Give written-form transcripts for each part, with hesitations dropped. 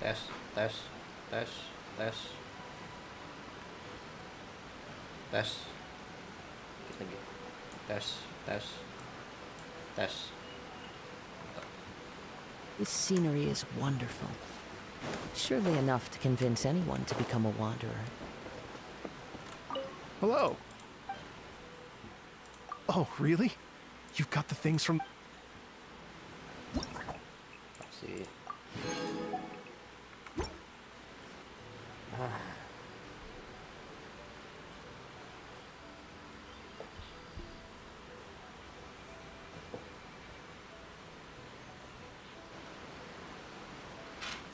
tes tes tes tes tes dikit lagi tes tes tes. This scenery is wonderful. Surely enough to convince anyone to become a wanderer. Hello. Oh, really? You've got the things from... Kasih.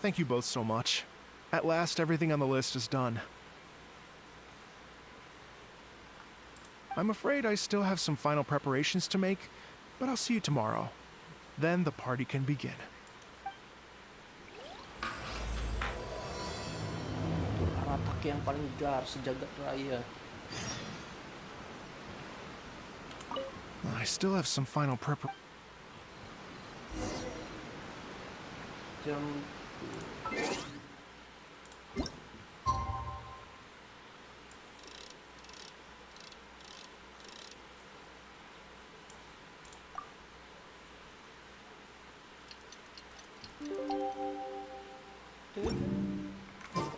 Thank you both so much. At last, everything on the list is done. I'm afraid I still have some final preparations to make, but I'll see you tomorrow. Then the party can begin. Aratak yang paling gar sejagat raya. I still have some final Jam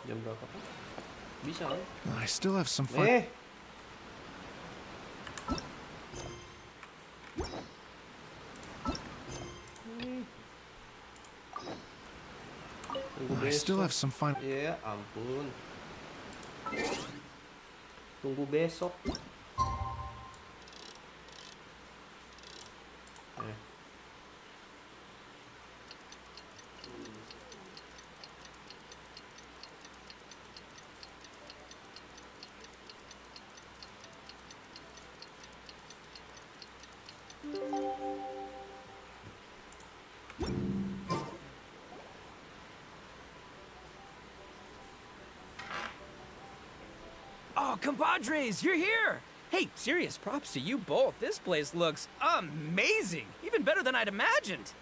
jam berapa kan? Bisa kan? I still have some final... I still have some final... Ya ampun. Tunggu besok. Oh, compadres, you're here! Hey, serious props to you both. This place looks amazing. Even better than I'd imagined.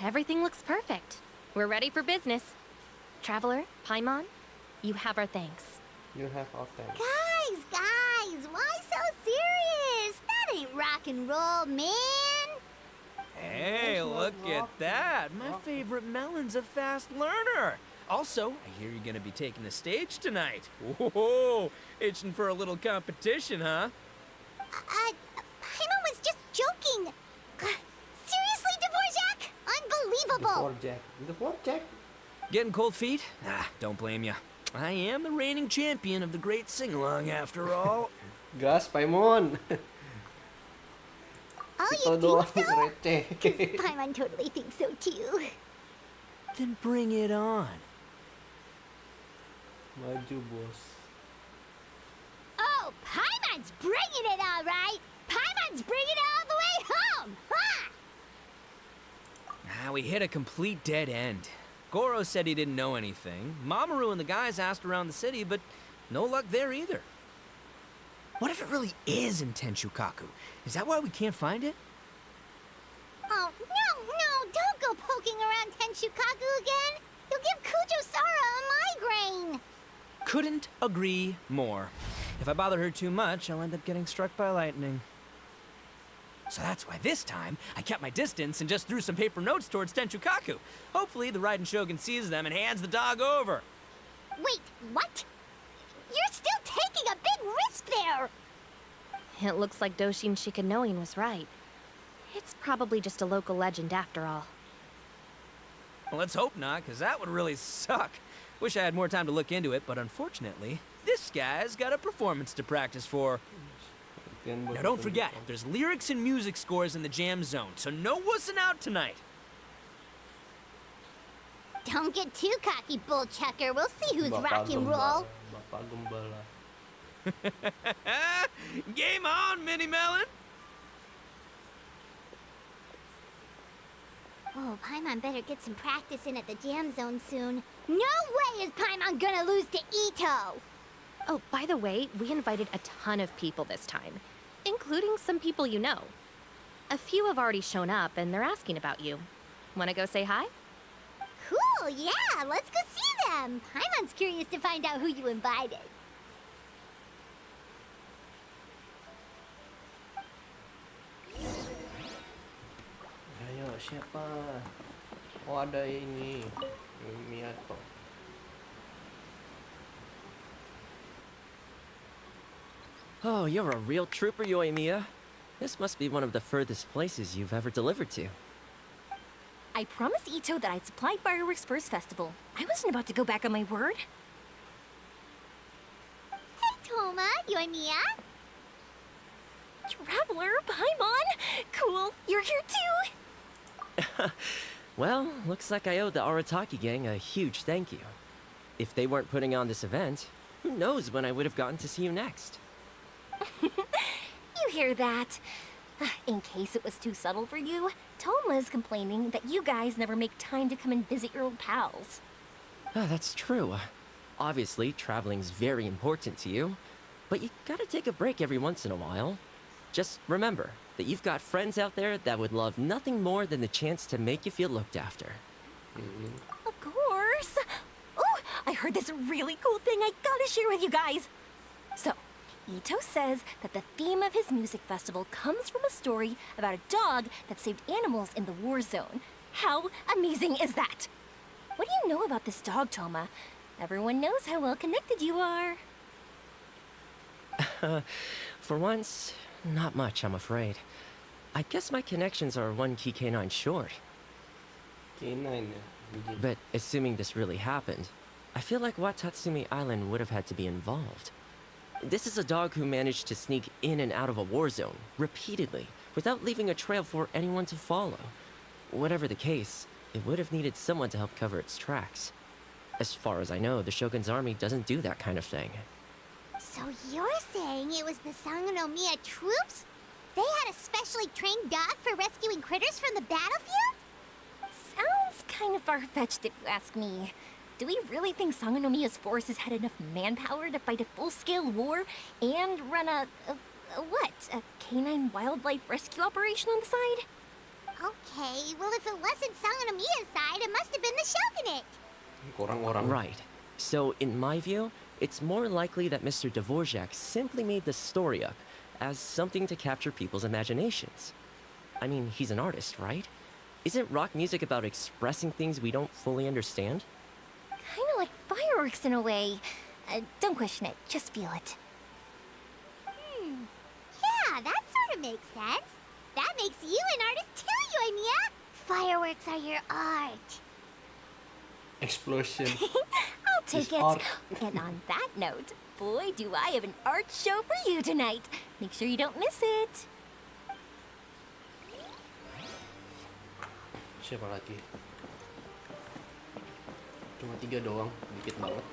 Everything looks perfect. We're ready for business. Traveler, Paimon, you have our thanks. You have all thanks. Guys, why so serious? That ain't rock and roll, man. Hey, look at that. My favorite melon's a fast learner. Also, I hear you're gonna be taking the stage tonight. Whoa, itching for a little competition, huh? Paimon was just joking. Seriously, Dvorak? Unbelievable. Dvorak. Getting cold feet? Ah, don't blame you. I am the reigning champion of the great sing-along, after all. Gas, Paimon. Oh, you think so? 'Cause Paimon totally thinks so too. Then bring it on. Maju, bos. Oh, Paimon's bringing it all right. Paimon's bringing it all the way home. Ha! We hit a complete dead end. Goro said he didn't know anything. Mamoru and the guys asked around the city, but no luck there either. What if it really is in Kaku? Is that why we can't find it? Oh, no, don't go poking around Tenshukaku again. You'll give Kujo-Sara a migraine. Couldn't agree more. If I bother her too much, I'll end up getting struck by lightning. So that's why this time, I kept my distance and just threw some paper notes towards Kaku. Hopefully the Raiden Shogun sees them and hands the dog over. Wait, what? You're still taking a big risk there. It looks like Doshin Shikanoin was right. It's probably just a local legend after all. Well, let's hope not, because that would really suck. Wish I had more time to look into it, but unfortunately, this guy's got a performance to practice for. Now don't forget, there's lyrics and music scores in the jam zone, so no wussing out tonight. Don't get too cocky, bullchucker. We'll see who's rock and roll. Bapak Gembala. Game on, Mini Melon! Oh, Paimon better get some practice in at the jam zone soon. No way is Paimon gonna lose to Ito! Oh, by the way, we invited a ton of people this time, including some people you know. A few have already shown up, and they're asking about you. Wanna go say hi? Cool, yeah, let's go see them. Paimon's curious to find out who you invited. Ayo, siapa? Oh, ada ini. Miato. Oh, you're a real trooper, Yoimiya. This must be one of the furthest places you've ever delivered to. I promised Ito that I'd supply fireworks for his festival. I wasn't about to go back on my word. Hey, Toma, Yoimiya. Traveler, Paimon! Cool, you're here too! Well, looks like I owe the Arataki gang a huge thank you. If they weren't putting on this event, who knows when I would have gotten to see you next. You hear that? In case it was too subtle for you, Toma's complaining that you guys never make time to come and visit your old pals. Ah, that's true. Obviously, traveling's very important to you, but you gotta take a break every once in a while. Just remember that you've got friends out there that would love nothing more than the chance to make you feel looked after. Of course! Oh, I heard this really cool thing I gotta share with you guys! So, Ito says that the theme of his music festival comes from a story about a dog that saved animals in the war zone. How amazing is that? What do you know about this dog, Toma? Everyone knows how well connected you are. For once, not much, I'm afraid. I guess my connections are one key canine short. K9 ya. But assuming this really happened, I feel like Watatsumi Island would have had to be involved. This is a dog who managed to sneak in and out of a war zone, repeatedly, without leaving a trail for anyone to follow. Whatever the case, it would have needed someone to help cover its tracks. As far as I know, the Shogun's army doesn't do that kind of thing. So you're saying it was the Sangonomiya troops? They had a specially trained dog for rescuing critters from the battlefield? Sounds kind of far-fetched if you ask me. Do we really think Sangonomiya's forces had enough manpower to fight a full-scale war and run a canine wildlife rescue operation on the side? Okay, well if it wasn't Sangonomiya's side, it must have been the Shogunate. Orang-orang. Right. So, in my view, it's more likely that Mr. Dvorak simply made the story up as something to capture people's imaginations. I mean, he's an artist, right? Isn't rock music about expressing things we don't fully understand? Kind of like fireworks in a way. Don't question it, just feel it. Yeah, that sort of makes sense. That makes you an artist too, Yoimiya. Fireworks are your art. Explosion. I'll take It's it. art. And on that note, boy, do I have an art show for you tonight. Make sure you don't miss it. Siapa lagi? Cuma 3 doang, dikit banget.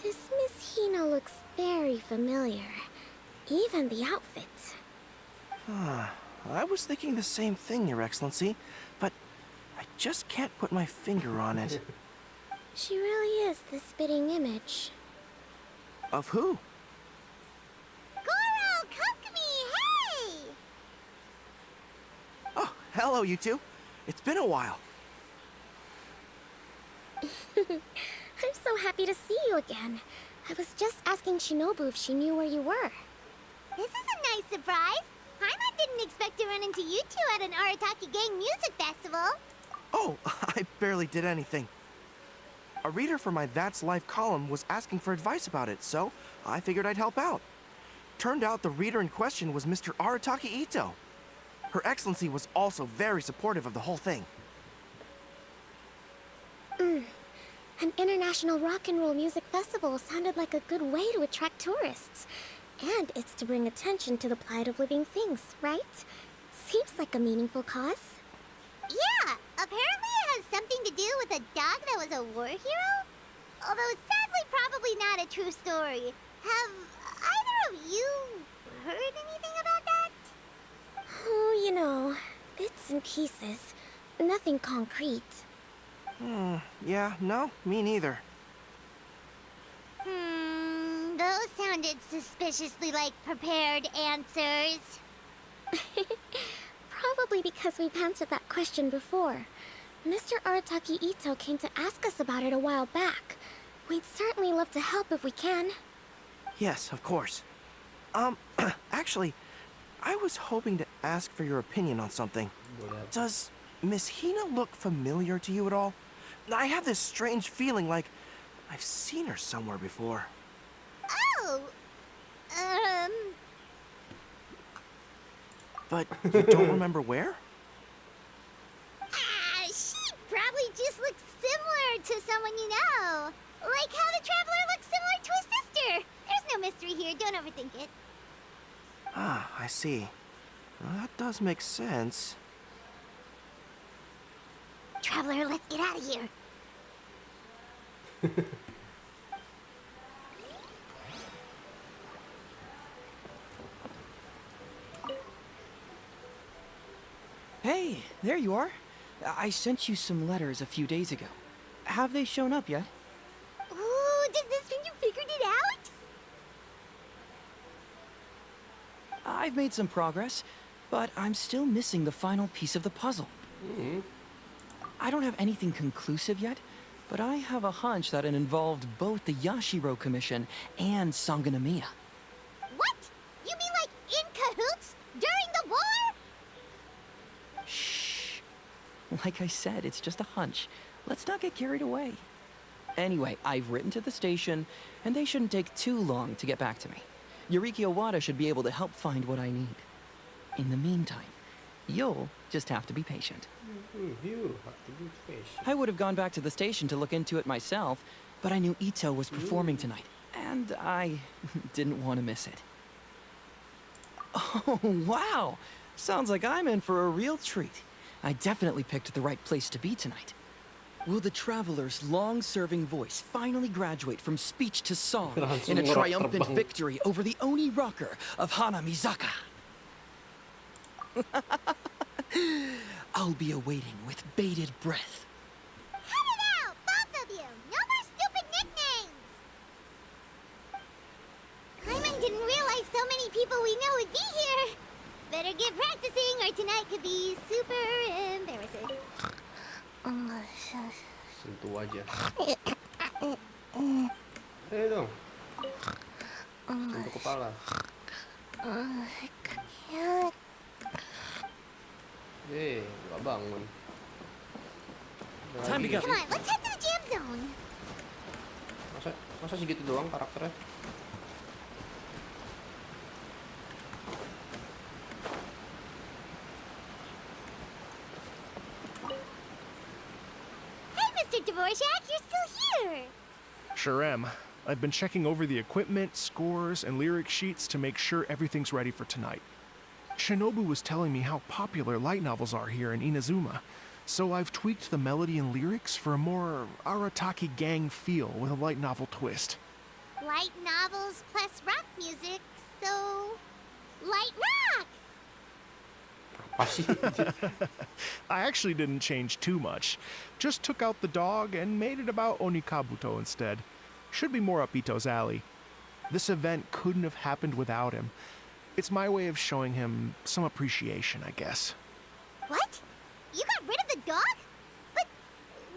This Miss Hina looks very familiar. Even the outfit. I was thinking the same thing, Your Excellency, but I just can't put my finger on it. She really is the spitting image. Of who? Goro, Kokumi, hey! Oh, hello, you two. It's been a while. I'm so happy to see you again. I was just asking Shinobu if she knew where you were. This is a nice surprise. Paimon didn't expect to run into you two at an Arataki Gang music festival. Oh, I barely did anything. A reader for my That's Life column was asking for advice about it, so I figured I'd help out. Turned out the reader in question was Mr. Arataki Ito. Her Excellency was also very supportive of the whole thing. An international rock and roll music festival sounded like a good way to attract tourists. And it's to bring attention to the plight of living things, right? Seems like a meaningful cause. Yeah, apparently it has something to do with a dog that was a war hero? Although sadly probably not a true story. Have either of you heard anything about that? Oh, you know, bits and pieces. Nothing concrete. Yeah, no, me neither. Those sounded suspiciously like prepared answers. Probably because we've answered that question before. Mr. Arataki Ito came to ask us about it a while back. We'd certainly love to help if we can. Yes, of course. Actually, I was hoping to ask for your opinion on something. Does Miss Hina look familiar to you at all? I have this strange feeling like I've seen her somewhere before. Oh! But you don't remember where? She probably just looks similar to someone you know. Like how the Traveler looks similar to his sister. There's no mystery here, don't overthink it. Ah, I see. Well, that does make sense. Traveler, let's get out of here. Hey, there you are. I sent you some letters a few days ago. Have they shown up yet? Ooh, does this mean you figured it out? I've made some progress, but I'm still missing the final piece of the puzzle. I don't have anything conclusive yet, but I have a hunch that it involved both the Yashiro Commission and Sangonomiya. What? You mean like in cahoots? During the war? Shh. Like I said, it's just a hunch. Let's not get carried away. Anyway, I've written to the station, and they shouldn't take too long to get back to me. Yuriki Owada should be able to help find what I need. In the meantime, you'll just have to be patient. You have to be patient. I would have gone back to the station to look into it myself, but I knew Ito was performing tonight, and I didn't want to miss it. Oh, wow! Sounds like I'm in for a real treat. I definitely picked the right place to be tonight. Will the Traveler's long-serving voice finally graduate from speech to song in a triumphant victory over the Oni rocker of Hanamizaka? I'll be awaiting with bated breath. Cut it out, both of you! No more stupid nicknames! Paimon didn't realize so many people we know would be here. Better get practicing or tonight could be super embarrassing. Sentuh aja. Ayo dong. Sentuh kepala. Gak bangun. Time to go. Come on, let's head to the jam zone. Masa segitu doang karakternya? Hey, Mr. Dvorak, you're still here. Sure am. I've been checking over the equipment, scores, and lyric sheets to make sure everything's ready for tonight. Shinobu was telling me how popular light novels are here in Inazuma, so I've tweaked the melody and lyrics for a more Arataki gang feel with a light novel twist. Light novels plus rock music, so... light rock! Apa sih? I actually didn't change too much. Just took out the dog and made it about Onikabuto instead. Should be more up Ito's alley. This event couldn't have happened without him. It's my way of showing him some appreciation, I guess. What? You got rid of the dog? But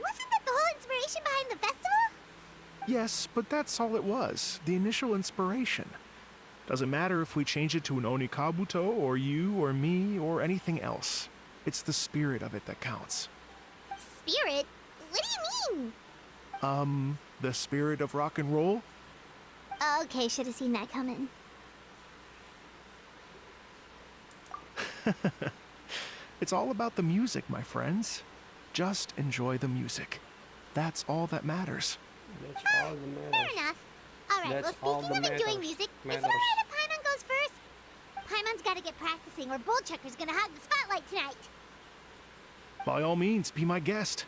wasn't that the whole inspiration behind the festival? Yes, but that's all it was. The initial inspiration. Doesn't matter if we change it to an Onikabuto, or you, or me, or anything else. It's the spirit of it that counts. Spirit? What do you mean? The spirit of rock and roll? Okay, should have seen that coming. It's all about the music, my friends. Just enjoy the music. That's all that matters. That's all the Fair matters. enough. Alright, That's well all speaking the of enjoying matters. music, is it Matters. alright if Paimon goes first? Paimon's gotta get practicing or Bullchucker's gonna hog the spotlight tonight. By all means, be my guest.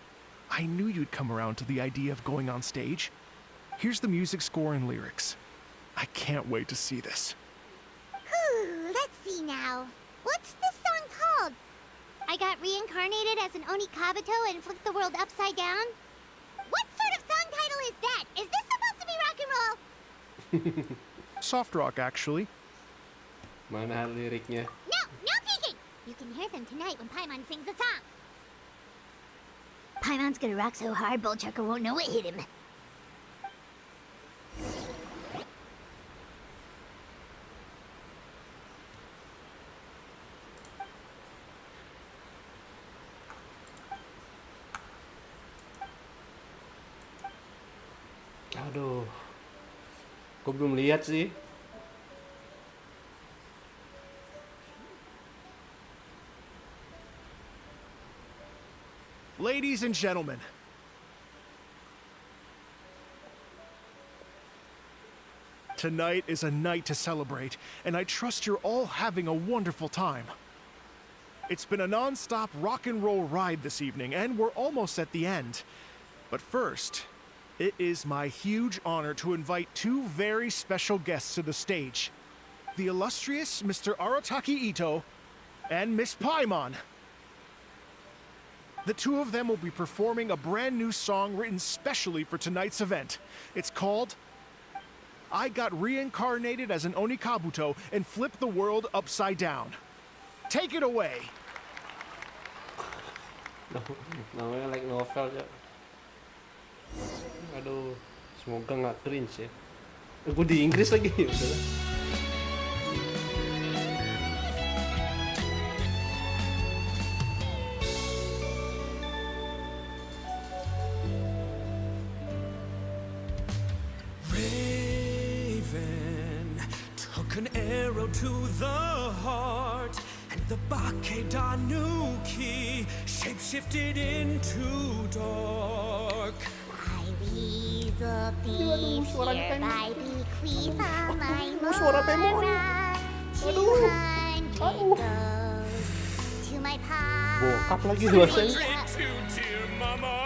I knew you'd come around to the idea of going on stage. Here's the music score and lyrics. I can't wait to see this. Whew, let's see now. What's this song called? I got reincarnated as an Onikabuto and flipped the world upside down? What sort of song title is that? Is this supposed to be rock and roll? Soft rock, actually. Mana liriknya? No, no peeking! You can hear them tonight when Paimon sings the song. Paimon's gonna rock so hard, Bullchucker won't know what hit him. Aduh, gue belum lihat sih. Ladies and gentlemen, tonight is a night to celebrate, and I trust you're all having a wonderful time. It's been a non-stop rock and roll ride this evening, and we're almost at the end. But first, it is my huge honor to invite two very special guests to the stage. The illustrious Mr. Arataki Ito and Miss Paimon. The two of them will be performing a brand new song written specially for tonight's event. It's called I Got Reincarnated as an Onikabuto and Flipped the World Upside Down. Take it away! Namanya like novel ya. Aduh, semoga nggak cringe ya. Gue di Inggris lagi. Udah. An arrow to the heart, and the Bakedanuki shapeshifted into dark. I weasel thieves hereby bequeath all my morals. 200 goes to my Bokap pop. lagi bahasanya. To dear mama.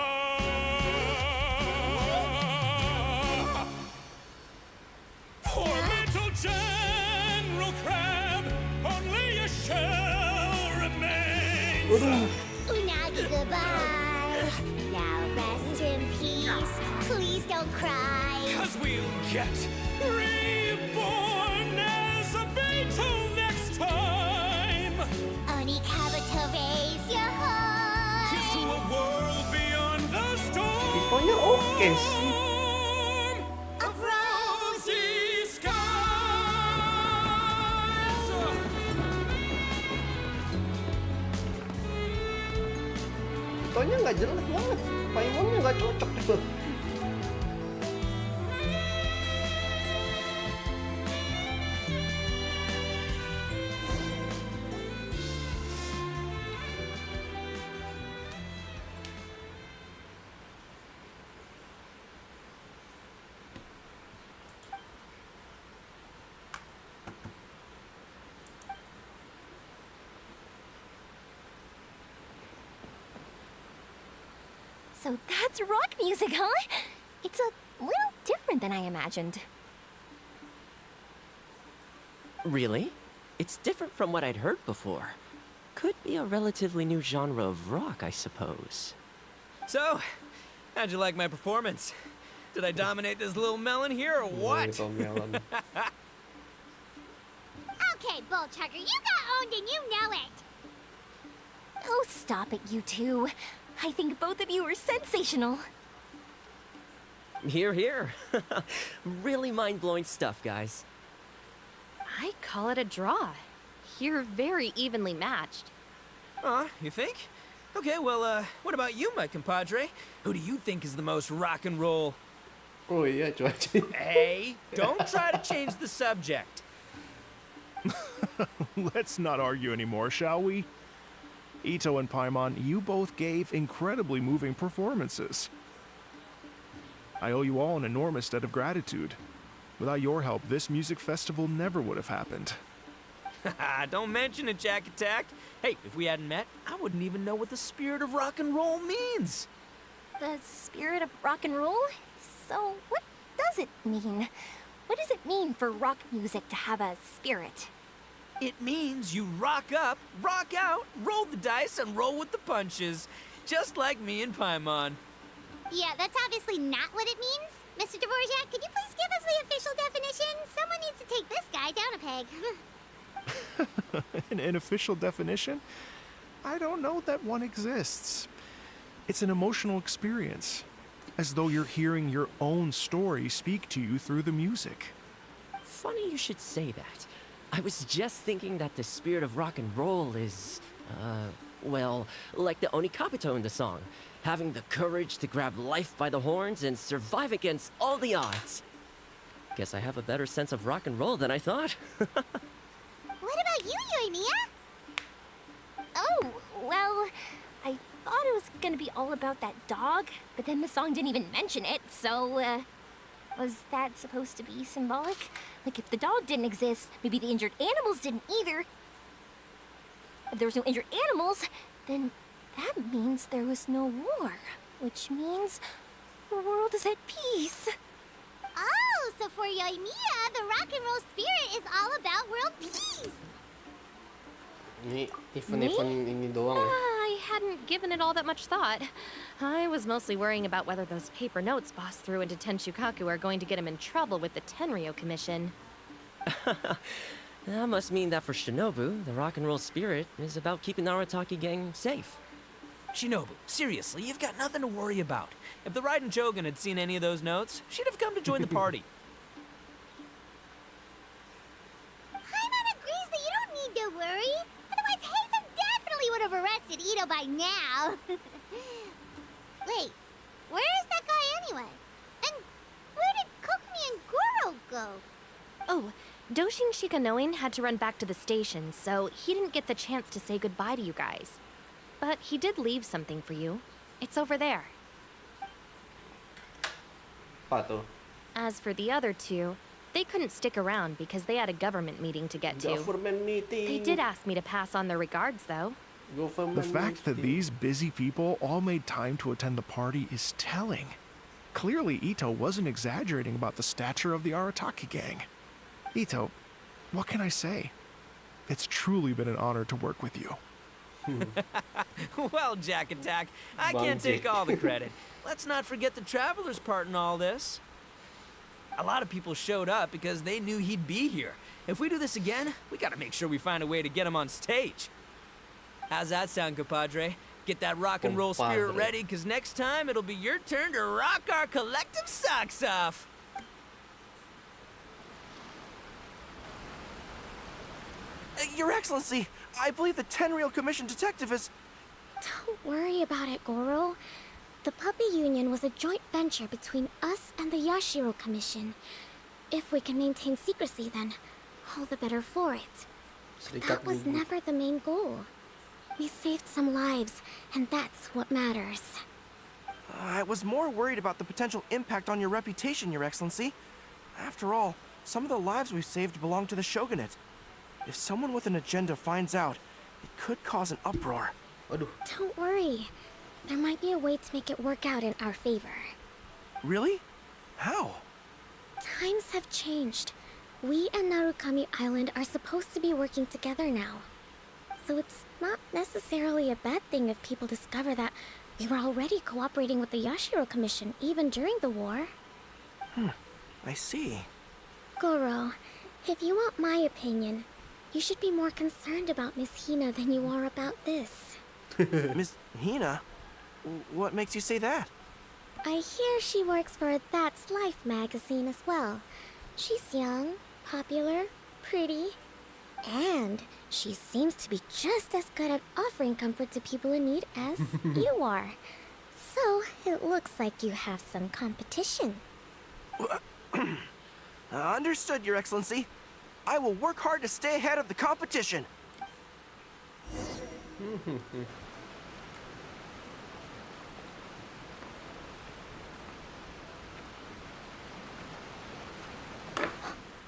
Poor little General Crab, only a shell remains. Unagi goodbye. Now rest in peace. Please don't cry. 'Cause we'll get reborn as a beetle next time. Onikabuto, raise your heart. Here's to a world beyond the storm. Pokoknya oke sih. Of rosy skies. Pokoknya nggak jelek banget. Paimonnya nggak cocok tuh. So that's rock music, huh? It's a little different than I imagined. Really? It's different from what I'd heard before. Could be a relatively new genre of rock, I suppose. So, how'd you like my performance? Did I dominate this little melon here or what? Little melon. Okay, Bullchucker, you got owned and you know it. Oh, stop it, you two. I think both of you are sensational. Here, here. Really mind-blowing stuff, guys. I call it a draw. You're very evenly matched. You think? Okay, well, what about you, my compadre? Who do you think is the most rock and roll? Oh iya, cuaca. Hey, don't try to change the subject. Let's not argue anymore, shall we? Ito and Paimon, you both gave incredibly moving performances. I owe you all an enormous debt of gratitude. Without your help, this music festival never would have happened. Don't mention it, Jack Attack. Hey, if we hadn't met, I wouldn't even know what the spirit of rock and roll means. The spirit of rock and roll? So, what does it mean? What does it mean for rock music to have a spirit? It means you rock up, rock out, roll the dice, and roll with the punches. Just like me and Paimon. Yeah, that's obviously not what it means. Mr. Dvorak, could you please give us the official definition? Someone needs to take this guy down a peg. An official definition? I don't know that one exists. It's an emotional experience, as though you're hearing your own story speak to you through the music. Funny you should say that. I was just thinking that the spirit of rock and roll is, well, like the Onikapito in the song. Having the courage to grab life by the horns and survive against all the odds. Guess I have a better sense of rock and roll than I thought. What about you, Yoimiya? Oh, well, I thought it was gonna be all about that dog, but then the song didn't even mention it, so, was that supposed to be symbolic? Like, if the dog didn't exist, maybe the injured animals didn't either. If there was no injured animals, then that means there was no war, which means the world is at peace. Oh, so for Yoimiya, the rock and roll spirit is all about world peace. Ini event-event ini doang ya. I hadn't given it all that much thought. I was mostly worrying about whether those paper notes Boss threw into Tenchukaku are going to get him in trouble with the Tenryo Commission. That must mean that for Shinobu, the rock and roll spirit is about keeping the Arataki gang safe. Shinobu, seriously, you've got nothing to worry about. If the Raiden Shogun had seen any of those notes, she'd have come to join the party. Paimon agrees that you don't need to worry. Otherwise, Heizen definitely would have arrested Ito by now. Wait, where is that guy anyway? And where did Kokumi and Goro go? Oh, Doshin Shikanoin had to run back to the station, so he didn't get the chance to say goodbye to you guys. But he did leave something for you. It's over there. Apa tuh? As for the other two, they couldn't stick around because they had a government meeting to get to. Government meeting. They did ask me to pass on their regards, though. Government The fact that meeting. these busy people all made time to attend the party is telling. Clearly, Ito wasn't exaggerating about the stature of the Arataki gang. Ito, what can I say? It's truly been an honor to work with you. Well, Jack Attack, I can't take all the credit. Let's not forget the Traveler's part in all this. A lot of people showed up because they knew he'd be here. If we do this again, we gotta make sure we find a way to get him on stage. How's that sound, compadre? Get that rock and roll spirit Compadre. ready, because next time it'll be your turn to rock our collective socks off. Your Excellency, I believe the Tenryo Commission detective is... Don't worry about it, Goro. The Puppy Union was a joint venture between us and the Yashiro Commission. If we can maintain secrecy, then all the better for it. Serikat That was Bubu. never the main goal. We saved some lives, and that's what matters. I was more worried about the potential impact on your reputation, Your Excellency. After all, some of the lives we've saved belong to the Shogunate. If someone with an agenda finds out, it could cause an uproar. Waduh. Don't worry. There might be a way to make it work out in our favor. Really? How? Times have changed. We and Narukami Island are supposed to be working together now. So it's not necessarily a bad thing if people discover that we were already cooperating with the Yashiro Commission even during the war. I see. Goro, if you want my opinion, you should be more concerned about Miss Hina than you are about this. Miss Hina? What makes you say that? I hear she works for That's Life magazine as well. She's young, popular, pretty, and she seems to be just as good at offering comfort to people in need as you are. So it looks like you have some competition. Understood, Your Excellency. I will work hard to stay ahead of the competition.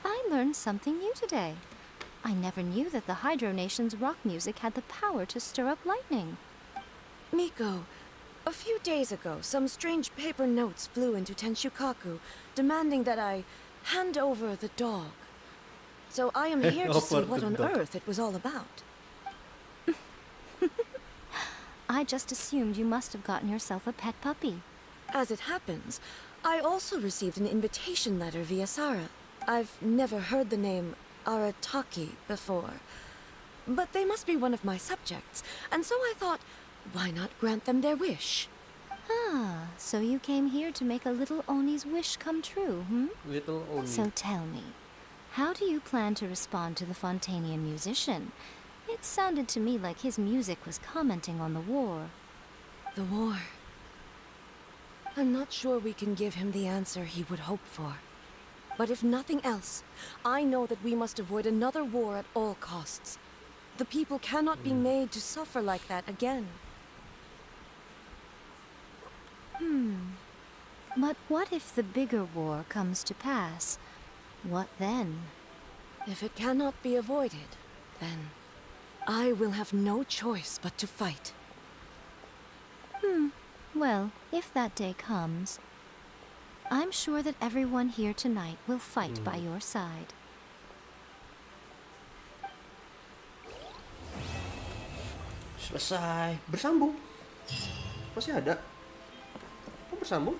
I learned something new today. I never knew that the Hydro Nation's rock music had the power to stir up lightning. Miko, a few days ago, some strange paper notes flew into Tenchukaku, demanding that I hand over the dog. So I am here to see Over what the on dog. earth it was all about. I just assumed you must have gotten yourself a pet puppy. As it happens, I also received an invitation letter via Sarah. I've never heard the name Arataki before, but they must be one of my subjects, and so I thought, why not grant them their wish? Ah, so you came here to make a little Oni's wish come true, hmm? Little Oni. So tell me, how do you plan to respond to the Fontanian musician? It sounded to me like his music was commenting on the war. The war. I'm not sure we can give him the answer he would hope for. But if nothing else, I know that we must avoid another war at all costs. The people cannot be made to suffer like that again. But what if the bigger war comes to pass? What then? If it cannot be avoided, then I will have no choice but to fight. Well, if that day comes, I'm sure that everyone here tonight will fight by your side. Selesai. Bersambung. Masih ada. Kok bersambung?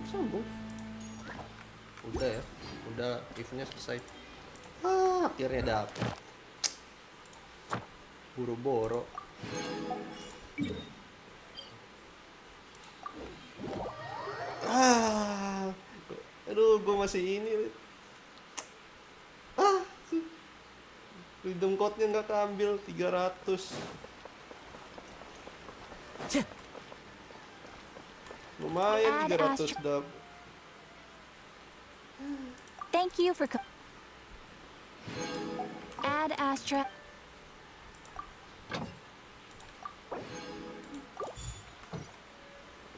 Bersambung. Udah ya. Udah eventnya selesai. Akhirnya dapet. Buru-buru. Aduh, gue masih ini. Freedom code-nya nggak keambil 300. Lumayan 300 dap. Thank you for Add Astra.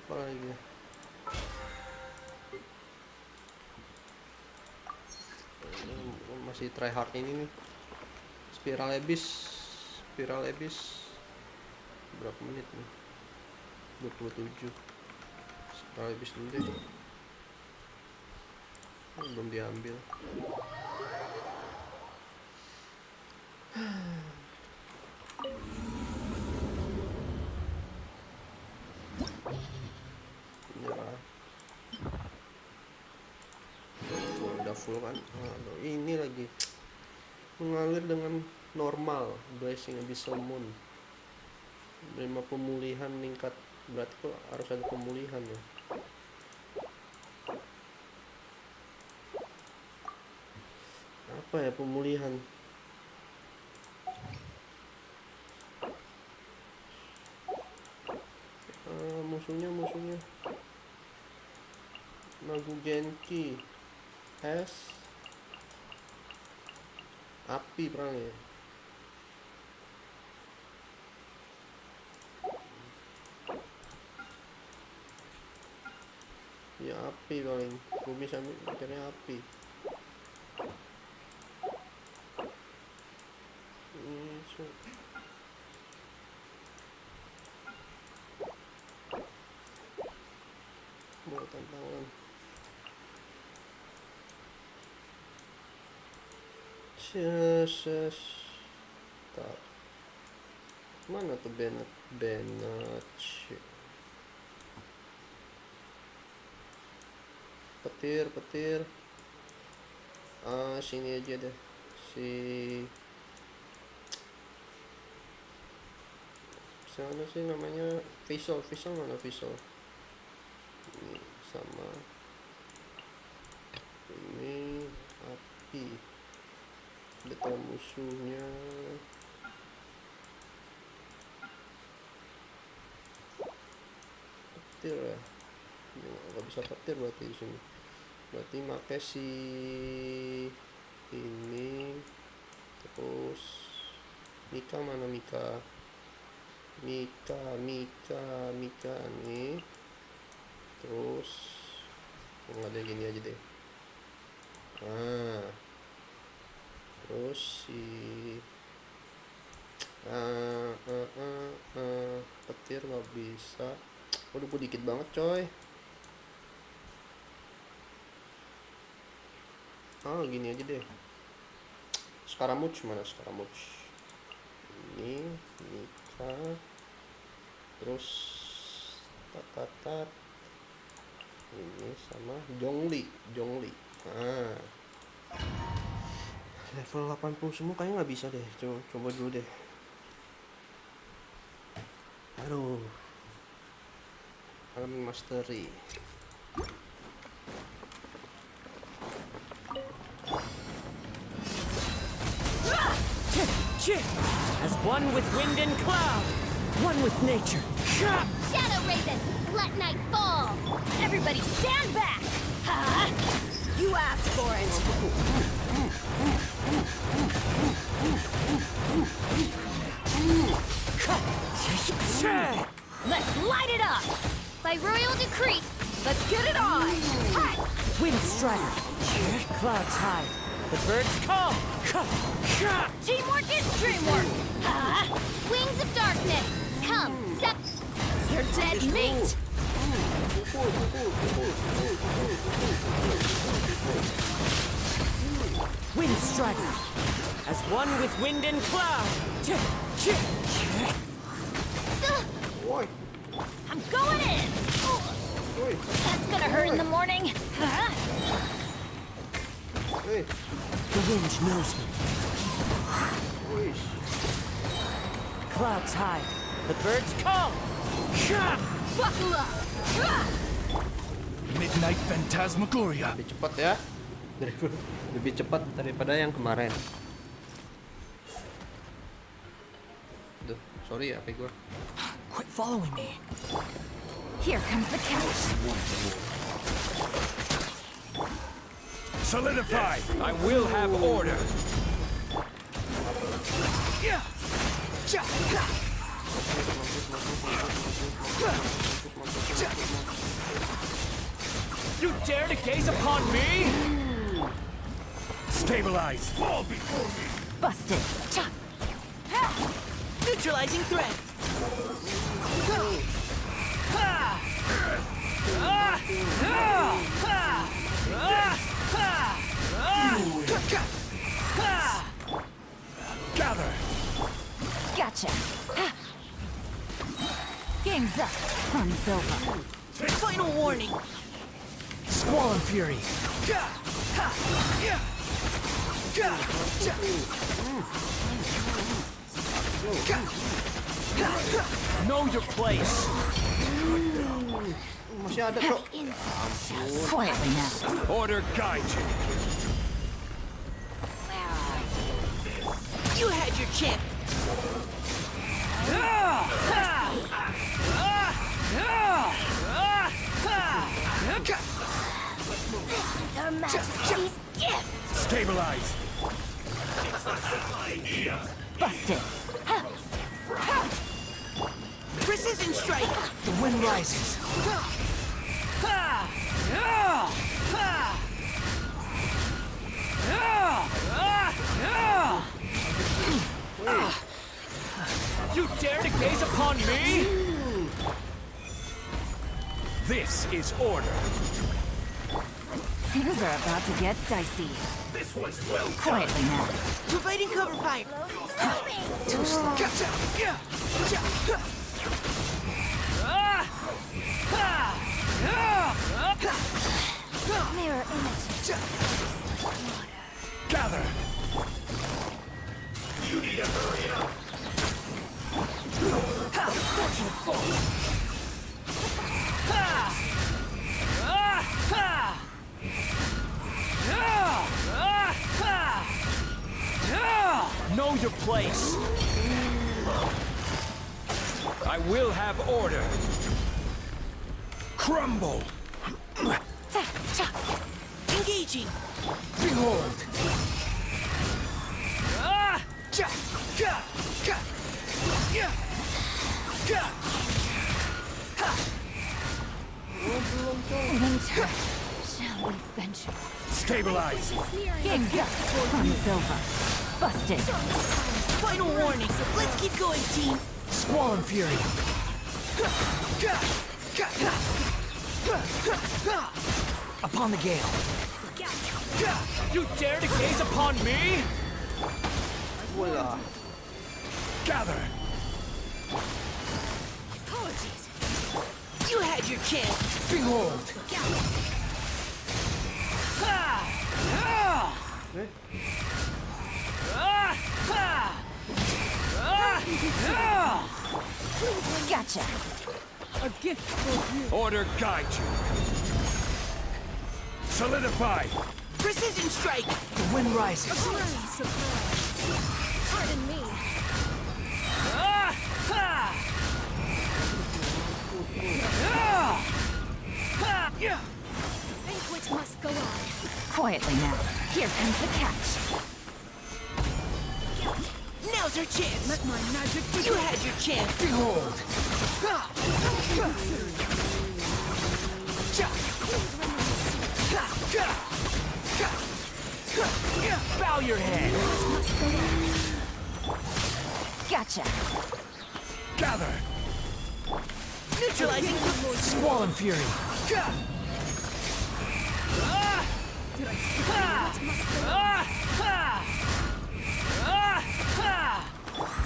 Apa lagi? Masih try hard ini nih. Spiral Abyss berapa menit nih? 27. Spiral Abyss dulu deh. Belum diambil. Menyerah. Udah full kan? Ini lagi mengalir dengan normal. Blessing Abyssal Moon 5 pemulihan meningkat, berarti kok harus ada pemulihan ya. Apa ya pemulihan? Musuhnya Nagu Genki es api perangnya. Ya api paling bumi sambil mencari api. Mau tantangan. Tar. Mana tuh Bennett? Petir. Sini aja deh. Sana sih namanya visual mana visual? Ini sama. Ini api. Detail musuhnya. Petir ya. Nggak bisa petir berarti di sini. Berarti pakai si ini. Terus Mika mana Mika? Mika nih. Terus nggak ada gini aja deh. Terus si petir nggak bisa. Waduh, gue dikit banget coy. Gini aja deh. Scaramouche mana Scaramouche? Ini Mika. Terus Tatat. Ini sama Jongli. Nah, level 80 semua kayaknya nggak bisa deh. Coba dulu deh. Aduh. Akan mastery. As one with wind and cloud, one with nature. Shadow Raven, let night fall! Everybody stand back! Huh? You asked for it! Let's light it up! By royal decree, let's get it on! Hi! Wind strider, clouds high, the birds come. Teamwork is dreamwork! Huh? Wings of darkness, come, step... You're dead meat! Wind strider, as one with wind and cloud. Woi, I'm going in! woi, That's gonna hurt in the morning! Huh? hey, The wind knows me. woi. Clouds high, the birds come. Buckle up! Midnight Phantasmagoria. Lebih cepat ya. Lebih cepat daripada yang kemarin. Duh, sorry ya, HP gua. Quit following me. Here comes the couch. Solidify. I will have order. You dare to gaze upon me? Stabilize. Fall before me. Busted. Chop. Neutralizing threat. Gather. Gotcha. Game's up. Fun's over. Final warning. Squall and Fury. Know your place. Masih ada, Bro. Quietly now. Order guide you. You had your chance. Her Majesty's gift. Stabilize. Busted. Precision strike. The wind rises. You dare to gaze upon me? This is order. Things are about to get dicey. This was well Quietly now. Providing cover fire. Too slow. Mirror image. Gather. You need to hurry up. Know your place. I will have order. Crumble. Engaging. Behold. Winter. Shall we venture? Stabilize. Game's up. Fun's over. Busted. Final warning. Let's keep going, team. Squall and Fury. Upon the gale. You dare to gaze upon me? Voila. Gather. You had your chance. Behold. Gotcha. A gift for you. Order guide you. Solidify. Precision strike. The wind rises. Pardon me. Banquet must go on. Quietly now. Here comes the catch. Now's your chance. Let my magic You had your chance. Behold. Bow your head. Gotcha. Gather. Neutralizing. Squall and fury.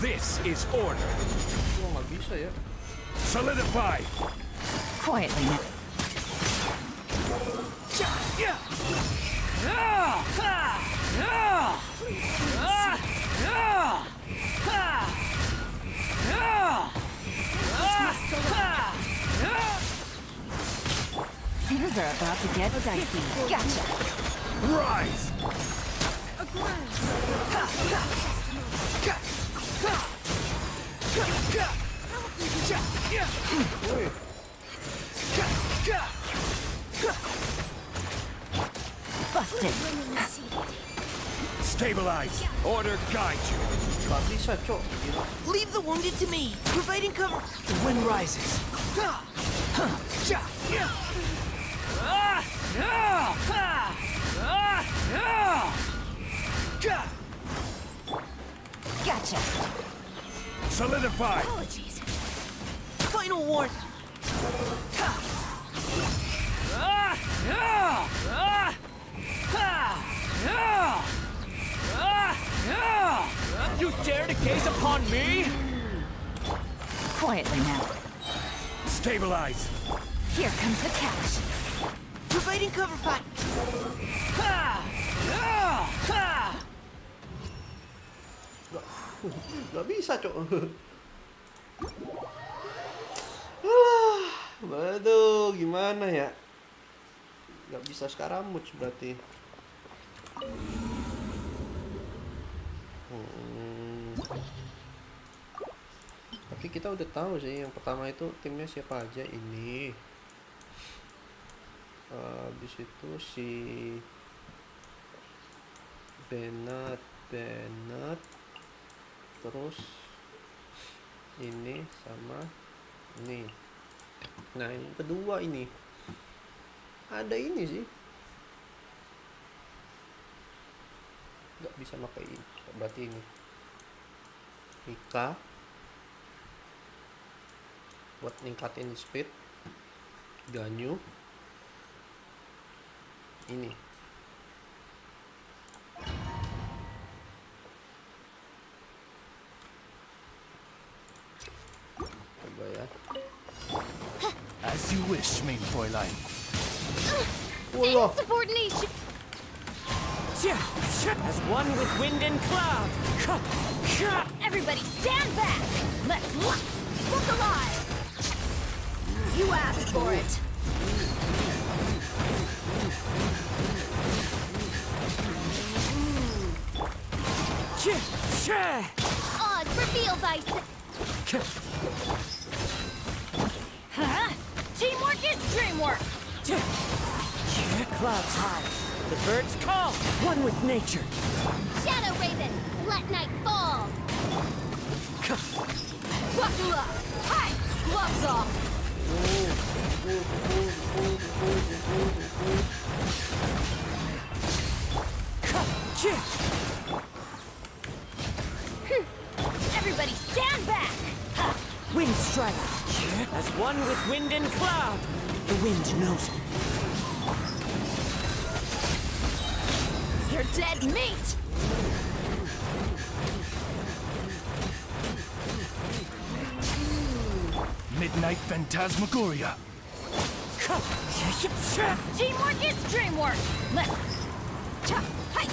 This is order. Gua nggak bisa ya. Solidify. Quietly now. Things are about to get dicey. Gotcha. Rise. Busted. Stabilize. Order guide you. Nggak bisa, Cok. Gila. Leave the wounded to me. Providing cover. The wind rises. Gotcha. Solidify. Apologies. Final warning. You dare to gaze upon me? Quietly now. Stabilize. Here comes the catch. Providing cover fire. Nggak bisa, Cok. Alah, waduh, gimana ya? Nggak bisa Scaramouche berarti. Tapi kita udah tahu sih yang pertama itu timnya siapa aja ini. Habis itu si Bennett, terus ini sama ini. Nah, yang kedua ini ada ini sih, nggak bisa pakai ini, berarti ini Mika buat ningkatin speed, Ganyu ini. Coba ya. As you wish, mein Fräulein. Wallah. Insubordination. As one with wind and cloud. Everybody stand back. Let's look alive. You asked for it. Odds reveal thyself. Huh? Teamwork is dreamwork. Clouds high. The birds call. One with nature. Shadow Raven, let night fall. Buckle up. Hi, gloves off. Everybody stand back. Wind strike. As one with wind and cloud. The wind knows me. You're dead meat. Midnight Phantasmagoria. Teamwork is dreamwork. Let's. Hi.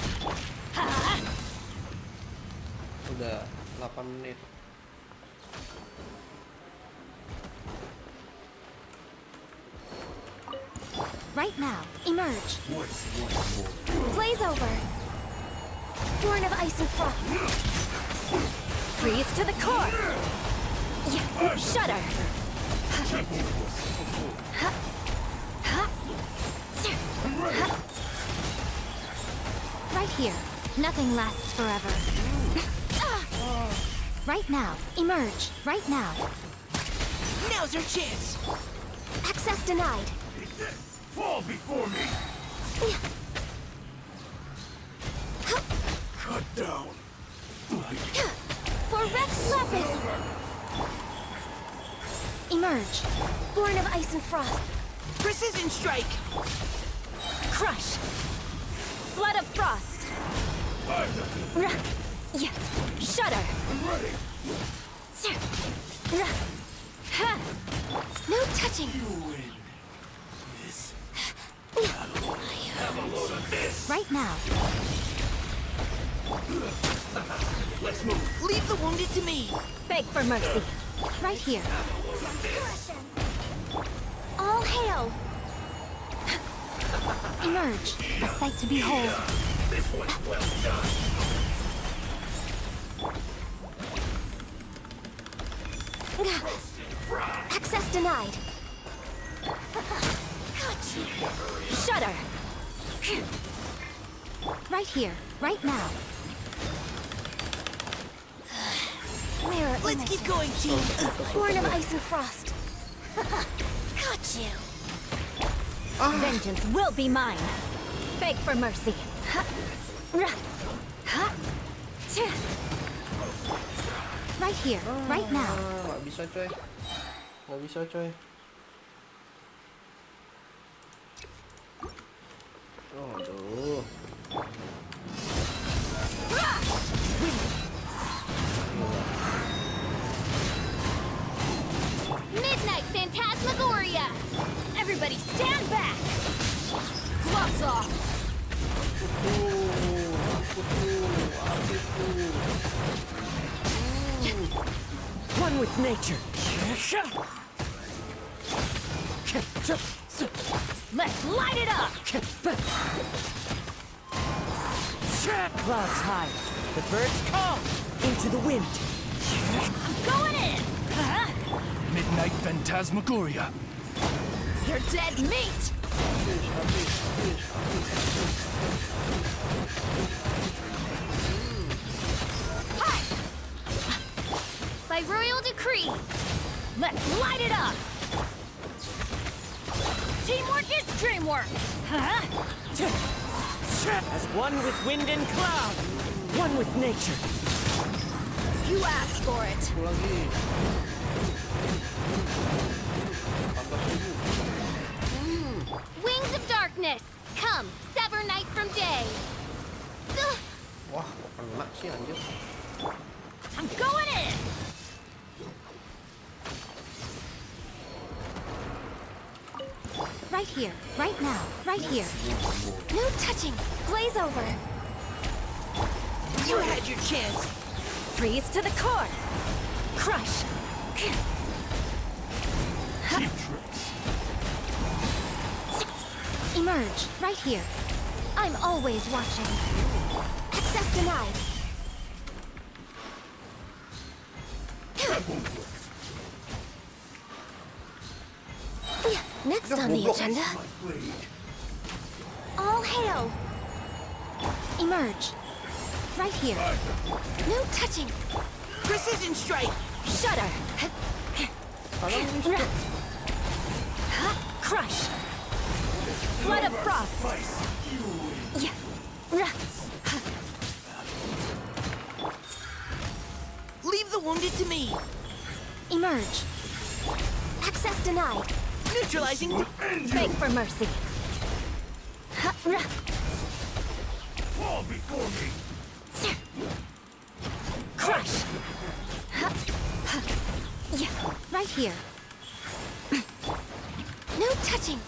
Ha. Udah 8 menit. Right now, emerge. Blaze over. Born of ice and frost. Freeze to the core. Yeah. Shudder. Right here. Nothing lasts forever. Right now, emerge. Right now. Now's our chance. Access denied. Fall before me! Cut down! For Rex Lapis! Emerge. Born of ice and frost. Precision strike. Crush. Flood of frost. Yeah. Shudder. Ready! No touching. Right now. Let's move! Leave the wounded to me. Beg for mercy. Right here. All hail. Emerge. A sight to behold. This one's well done! Access denied. Shudder. Right here. Right now. Mirror Let's image. keep going, team. Born of ice and frost. Got you. Vengeance will be mine. Beg for mercy. Right here. Right now. Nggak bisa coy. Nggak bisa coy. Oh, aduh. Midnight Phantasmagoria! Everybody stand back! Gloves off. One with nature. Let's light it up. Clouds high. The birds call. Into the wind. I'm going in. Midnight Phantasmagoria. You're dead meat. Hi. By royal decree! Let's light it up. Teamwork is dreamwork. As one with wind and cloud. One with nature. You asked for it. Satu lagi. 18.000. Wings of darkness! Come, sever night from day! Ugh. Wah, kok kena sih anjir. I'm going in. Right here. Right now. Right here. No touching. Blaze over. You had your chance. Freeze to the core. Crush. Cheap tricks! Emerge. Right here. I'm always watching. Access denied. Next on the agenda. All hail. Emerge. Right here. No touching. Precision strike. Shudder. Crush. Flood of frost. Yeah. Leave the wounded to me. Emerge. Access denied. Neutralizing. Beg for mercy. Fall before me! Crush. Yeah. Right here. No touching.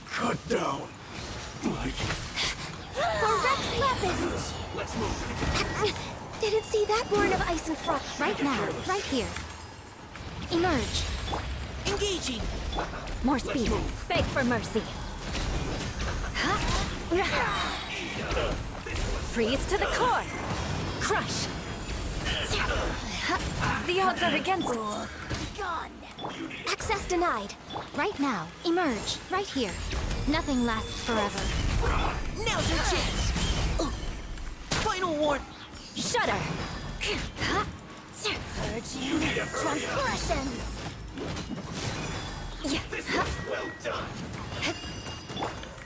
Cut down. For Rex Lapis! Let's move. Didn't see that born of ice and frost. Right now, right here. Emerge. Engaging. More speed. Beg for mercy. Freeze to the core. Crush. The odds are against us. Access denied. Right now. Emerge. Right here. Nothing lasts forever. Now's your chance. Final warning. Shudder. Purging transgressions. Well done.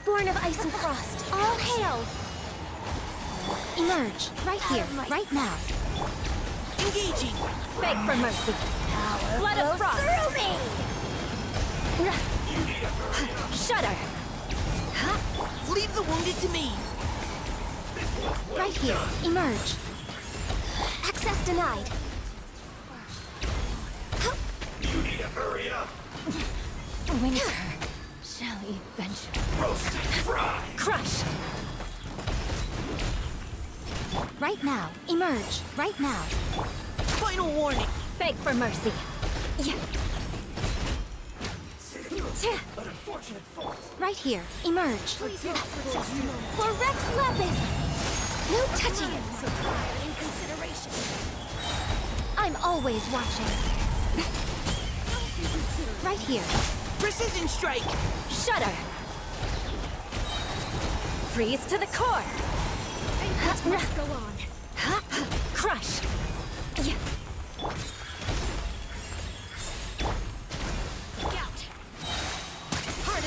Born of ice and frost. All hail. Emerge. Right here. Right now. Engaging. Beg for mercy. Blood of frost. Through me! Shudder. Leave the wounded to me. Right here. Emerge. Access denied. You need to hurry up. Winter shall eventually. Roast and fry. Crush. Right now. Emerge. Right now. Final warning. Beg for mercy. Right here. Emerge. For Rex Lapis! No touching. In consideration. I'm always watching. Right here. Precision strike. Shudder. Freeze to the core. Must go on. Crush.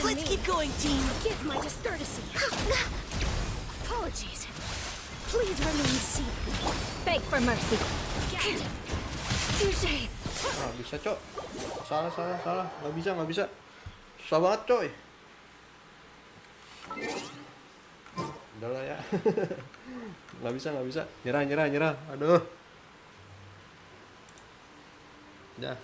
Let's keep going, team. Give my discourtesy. Apologies. Please remain seated. Beg for mercy. Touche. Ah, bisa cok. Salah. Nggak bisa. Susah banget coy. Udah lah ya. Nggak bisa. Nyerah. Aduh. Udah.